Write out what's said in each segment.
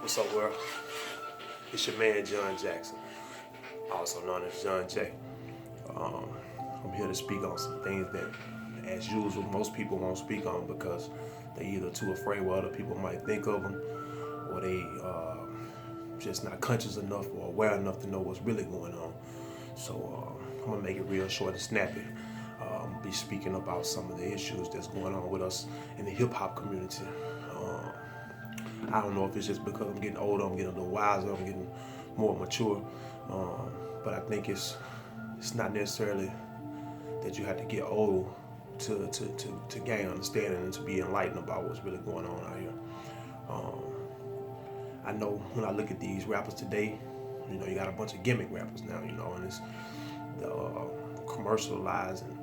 What's up, world? It's your man, John Jackson, also known as John J. Um, I'm here to speak on some things that, as usual, most people won't speak on because they either too afraid what other people might think of them, or they just not conscious enough or aware enough to know what's really going on. So I'm gonna make it real short and snappy. I'm gonna be speaking about some of the issues that's going on with us in the hip hop community. I don't know if it's just because I'm getting older, I'm getting a little wiser, I'm getting more mature, but I think it's not necessarily that you have to get old to gain understanding and to be enlightened about what's really going on out here. Um, I know when I look at these rappers today, you got a bunch of gimmick rappers now, and it's the commercializing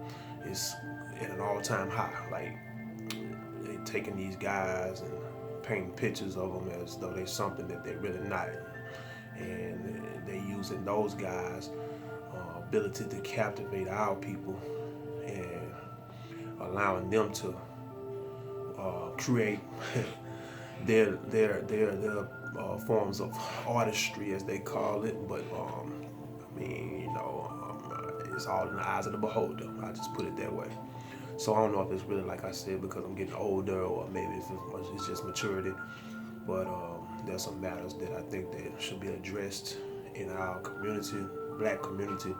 is at an all-time high. Like they taking these guys and painting pictures of them as though they're something that they're really not, and they using those guys' ability to captivate our people and allowing them to create their forms of artistry, as they call it. But it's all in the eyes of the beholder. I just put it that way. So I don't know if it's really, like I said, because I'm getting older, or maybe it's just maturity. But there's some matters that I think that should be addressed in our community, black community,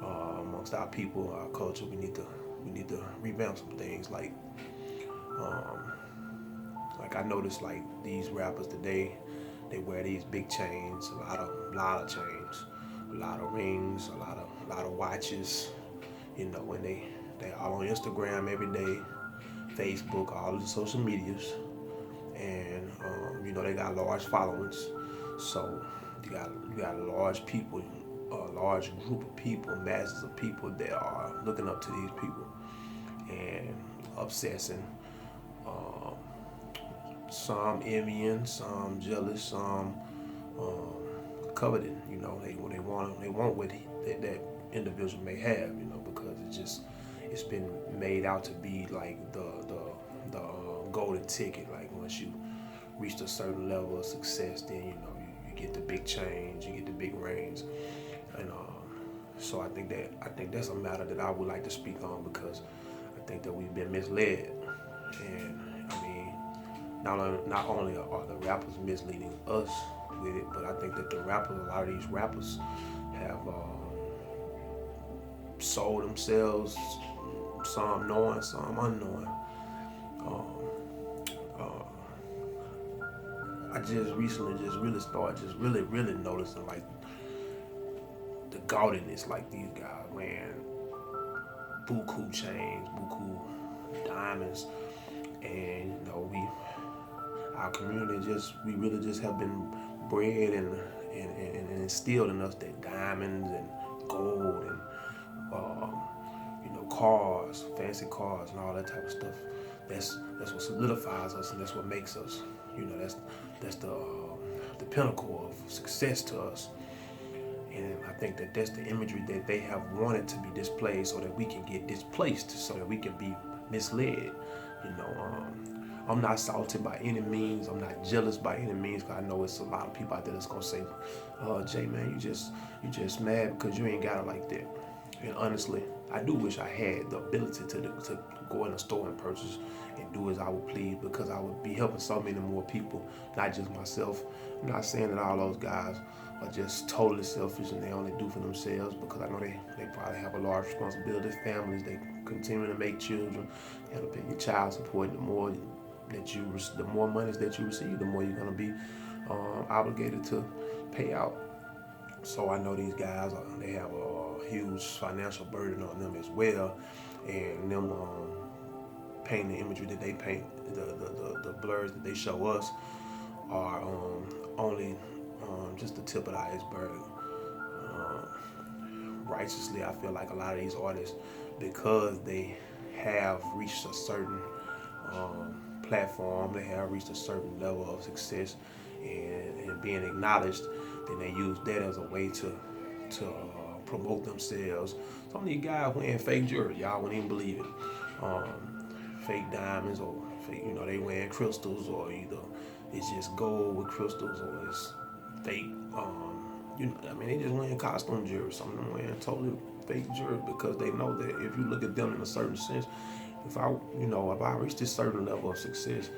amongst our people, our culture. We need to revamp some things. Like I noticed, like these rappers today, they wear these big chains, a lot of chains, a lot of rings, a lot of watches. When they all on Instagram every day, Facebook, all of the social medias, and they got large followings. So you got large people, a large group of people, masses of people that are looking up to these people and obsessing. Um, some envying, some jealous, some coveting. They want what that individual may have. Because it's been made out to be like the golden ticket. Like once you reach a certain level of success, then you get the big change, you get the big rings, and so I think that's a matter that I would like to speak on, because I think that we've been misled. And I mean, not only are the rappers misleading us with it, but I think that a lot of these rappers have sold themselves, some knowing, some unknowing. Um, I just recently really started really noticing like the gaudiness, like these guys wearing buku chains, buku diamonds, and our community we really just have been bred and instilled in us that diamonds and gold and cars, fancy cars, and all that type of stuff. That's what solidifies us, and that's what makes us. That's the pinnacle of success to us. And I think that that's the imagery that they have wanted to be displayed, so that we can get displaced, so that we can be misled. I'm not salty by any means. I'm not jealous by any means, because I know it's a lot of people out there that's gonna say, Jay, man, you just mad because you ain't got it like that. And honestly, I do wish I had the ability to go in a store and purchase and do as I would please, because I would be helping so many more people, not just myself. I'm not saying that all those guys are just totally selfish and they only do for themselves, because I know they probably have a large responsibility, families, they continue to make children, and to pay your child support. The more monies that you receive, the more you're gonna be obligated to pay out. So I know these guys they have a huge financial burden on them as well, and them painting the imagery that they paint, the blurs that they show us are only just the tip of the iceberg. Righteously, I feel like a lot of these artists, because they have reached a certain platform, they have reached a certain level of success and being acknowledged, then they use that as a way to promote themselves. Some of these guys wearing fake jewelry, y'all wouldn't even believe it. Fake diamonds, or fake, they wearing crystals, or either it's just gold with crystals or it's fake. I mean, they just wearing costume jewelry. Some of them wearing totally fake jewelry because they know that if you look at them in a certain sense, if I reach this certain level of success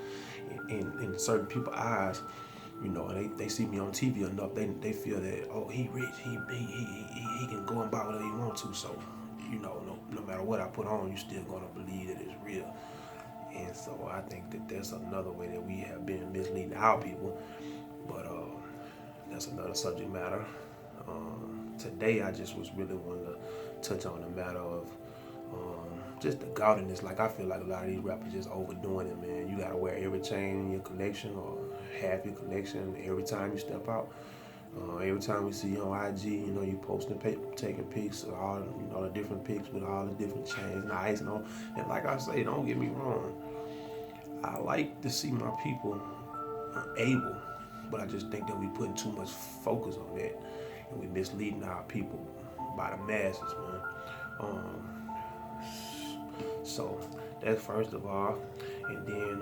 in certain people's eyes, they see me on TV enough, they feel that, oh, he rich, he can go and buy whatever he wants to. So, no matter what I put on, you still gonna believe that it's real. And so I think that that's another way that we have been misleading our people. But that's another subject matter. Today I just was really wanting to touch on the matter of just the gaudiness. Like, I feel like a lot of these rappers just overdoing it, man. You gotta wear every chain in your collection or half your collection every time you step out. Every time we see you on IG, you posting, taking pics of all, the different pics with all the different chains and ice and all. And like I say, don't get me wrong, I like to see my people able, but I just think that we putting too much focus on that, and we misleading our people by the masses, man. So that's first of all, and then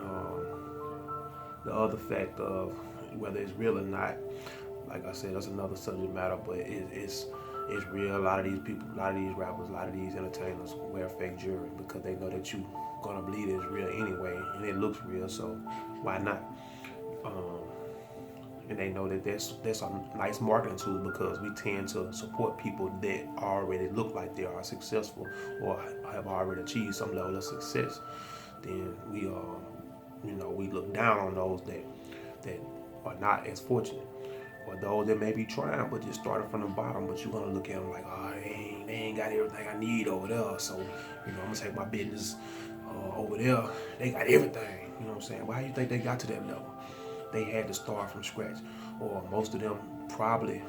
the other fact of whether it's real or not, like I said, that's another subject matter, but it's real. A lot of these people, a lot of these rappers, a lot of these entertainers wear fake jewelry because they know that you gonna believe it's real anyway, and it looks real, so why not? And they know that that's a nice marketing tool because we tend to support people that already look like they are successful or have already achieved some level of success. Then we look down on those that are not as fortunate, or those that may be trying but just started from the bottom. But you're gonna look at them like, oh, they ain't got everything I need over there. So I'm gonna take my business over there. They got everything. You know what I'm saying? Why do you think they got to that level? They had to start from scratch, or most of them probably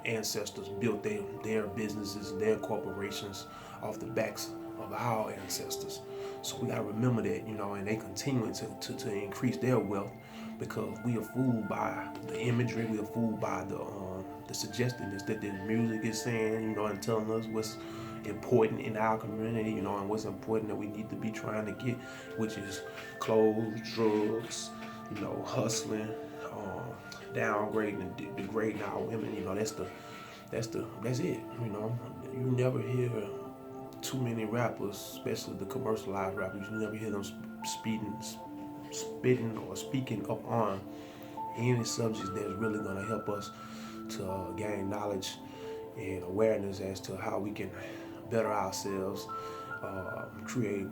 ancestors built their businesses, their corporations off the backs of our ancestors. So we gotta remember that, and they continuing to increase their wealth because we are fooled by the imagery, we are fooled by the suggestiveness that the music is saying, and telling us what's important in our community, and what's important that we need to be trying to get, which is clothes, drugs, hustling, downgrading and degrading our women. That's it. You never hear too many rappers, especially the commercialized rappers. You never hear them spitting or speaking up on any subjects that's really gonna help us to gain knowledge and awareness as to how we can better ourselves, create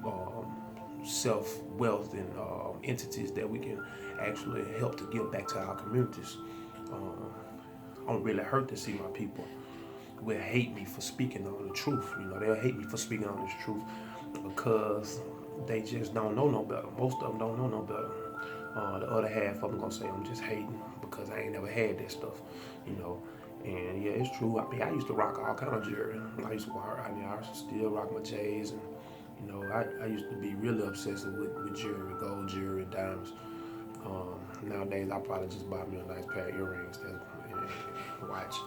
self-wealth and entities that we can actually help to give back to our communities. I'm really hurt to see my people will hate me for speaking on the truth. They'll hate me for speaking on this truth because they just don't know no better. Most of them don't know no better. The other half of them gonna say I'm just hating because I ain't never had that stuff, And yeah, it's true. I mean, I used to rock all kind of jewelry. I still rock my J's, and I used to be really obsessive with jewelry, gold jewelry, diamonds. Nowadays, I probably just buy me a nice pair of earrings and watch.